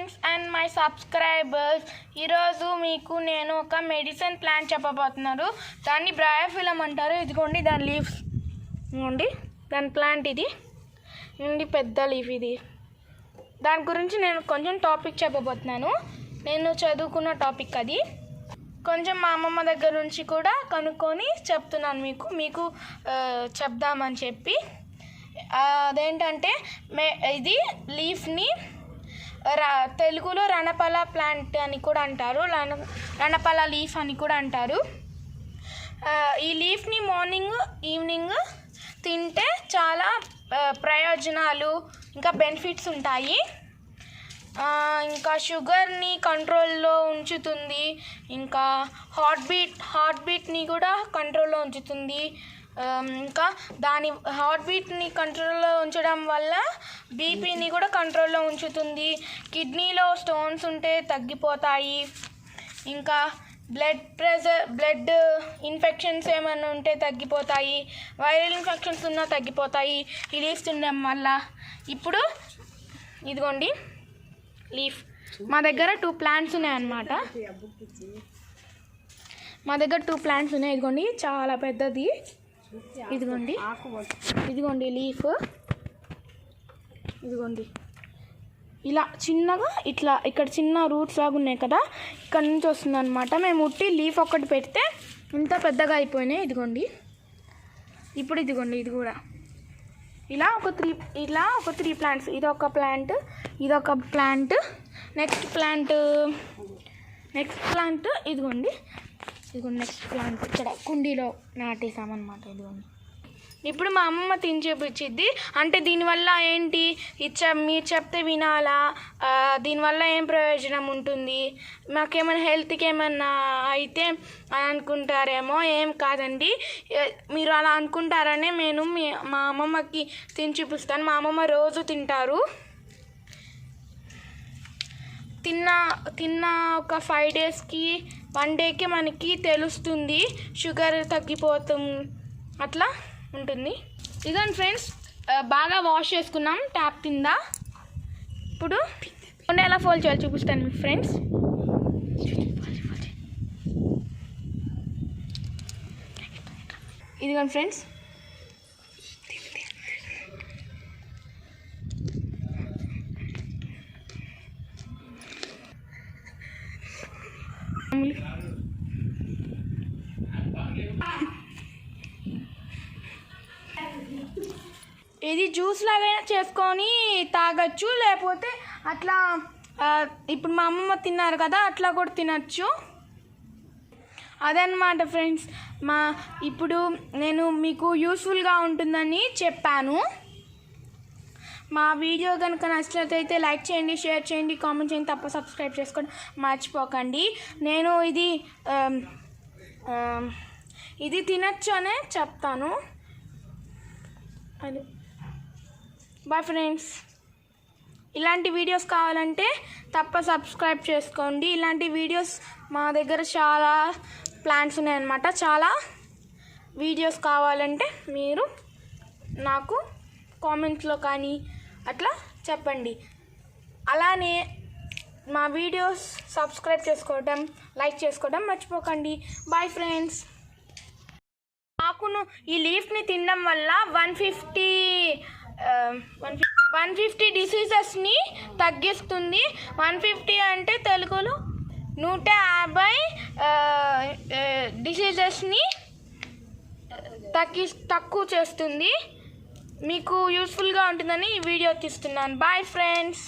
Friends and my subscribers, ఈరోజు మీకు నేను ఒక మెడిసిన్ ప్లాంట్ చెప్పబోతున్నాను. దాన్ని బ్రయోఫిలం అంటారు. ఇదిగోండి దాని లీవ్స్, ఇదిగోండి దాని ప్లాంట్ ఇది పెద్ద లీఫ్. ఇది దాని గురించి నేను కొంచెం టాపిక్ చెప్పబోతున్నాను. నేను చదువుకున్న టాపిక్ అది. కొంచెం మా అమ్మమ్మ దగ్గర నుంచి కూడా కనుక్కొని చెప్తున్నాను మీకు చెప్దామని చెప్పి. అదేంటంటే ఇది లీఫ్ని తెలుగులో రణపల ప్లాంట్ అని కూడా అంటారు, రణపల లీఫ్ అని కూడా అంటారు. ఈ లీఫ్ని మార్నింగ్ ఈవినింగ్ తింటే చాలా ప్రయోజనాలు ఇంకా బెనిఫిట్స్ ఉంటాయి. ఇంకా షుగర్ని కంట్రోల్లో ఉంచుతుంది, ఇంకా హార్ట్ బీట్ని కూడా కంట్రోల్లో ఉంచుతుంది. ఇంకా దాని హార్ట్ బీట్ని కంట్రోల్లో ఉంచడం వల్ల బీపీని కూడా కంట్రోల్లో ఉంచుతుంది. కిడ్నీలో స్టోన్స్ ఉంటే తగ్గిపోతాయి. ఇంకా బ్లడ్ ఇన్ఫెక్షన్స్ ఏమైనా ఉంటే తగ్గిపోతాయి. వైరల్ ఇన్ఫెక్షన్స్ ఉన్నా తగ్గిపోతాయి ఈ లీఫ్ తినడం వల్ల. ఇప్పుడు ఇదిగోండి లీఫ్. మా దగ్గర 2 ప్లాంట్స్ ఉన్నాయన్నమాట. ఇదిగోండి చాలా పెద్దది. ఇదిగోండి లీఫ్. ఇదిగోండి ఇలా చిన్నగా ఇట్లా ఇక్కడ చిన్న రూట్స్ లాగా ఉన్నాయి కదా, ఇక్కడ నుంచి వస్తుంది అనమాట. మేము ఉట్టి లీఫ్ ఒక్కటి పెడితే ఇంత పెద్దగా అయిపోయినాయి. ఇదిగోండి ఇప్పుడు ఇదిగోండి ఇది కూడా ఇలా ఒక త్రీ ప్లాంట్స్. ఇదొక ప్లాంట్, నెక్స్ట్ ప్లాంట్ ఇదిగోండి నెక్స్ట్ ప్లాంట్ ఇక్కడ కుండీలో నాటేసామన్నమాట. ఇదిగోండి ఇప్పుడు మా అమ్మమ్మ తిని చూపించిద్ది. అంటే దీనివల్ల ఏంటి, మీరు చెప్తే వినాలా, దీనివల్ల ఏం ప్రయోజనం ఉంటుంది, మాకేమైనా హెల్త్కి ఏమన్నా అయితే అని అనుకుంటారేమో. ఏం కాదండి, మీరు అలా అనుకుంటారనే నేను మా అమ్మమ్మకి తిని చూపిస్తాను. మా అమ్మమ్మ రోజు తింటారు. తిన్న ఒక 5 డేస్కి 1 డేకి మనకి తెలుస్తుంది షుగర్ తగ్గిపోతుంది, అట్లా ఉంటుంది. ఇదండి ఫ్రెండ్స్, బాగా వాష్ చేసుకున్నాం ట్యాప్ కింద. ఇప్పుడు ఎలా ఫోల్డ్ చేయాలి చూపిస్తాను మీకు ఫ్రెండ్స్. ఇదిగోండి ఫ్రెండ్స్, ఇది జ్యూస్ లాగైనా చేసుకొని తాగొచ్చు, లేకపోతే అట్లా ఇప్పుడు మా అమ్మమ్మ తిన్నారు కదా అట్లా కూడా తినచ్చు. అదనమాట ఫ్రెండ్స్, ఇప్పుడు నేను మీకు యూస్ఫుల్గా ఉంటుందని చెప్పాను. మా వీడియో కనుక నచ్చినట్లయితే లైక్ చేయండి, షేర్ చేయండి, కామెంట్ చేయండి, తప్ప సబ్స్క్రైబ్ చేసుకోండి మర్చిపోకండి. నేను ఇది తినచ్చు అనే చెప్తాను. అది బాయ్ ఫ్రెండ్స్. ఇలాంటి వీడియోస్ కావాలంటే తప్ప సబ్స్క్రైబ్ చేసుకోండి. ఇలాంటి వీడియోస్ మా దగ్గర చాలా ప్లాన్స్ ఉన్నాయన్నమాట. చాలా వీడియోస్ కావాలంటే మీరు నాకు కామెంట్స్లో కానీ అట్లా చెప్పండి. అలానే మా వీడియోస్ సబ్స్క్రైబ్ చేసుకోవడం, లైక్ చేసుకోవడం మర్చిపోకండి. Bye friends. ఆకును ఈ లీఫ్ని తినడం వల్ల 150 డిసీజెస్ని తగ్గిస్తుంది. 150 అంటే తెలుగులో 150 డిసీజెస్ని తక్కువ చేస్తుంది. మీకు యూస్ఫుల్గా ఉంటుందని ఈ వీడియో తీస్తున్నాను. Bye friends.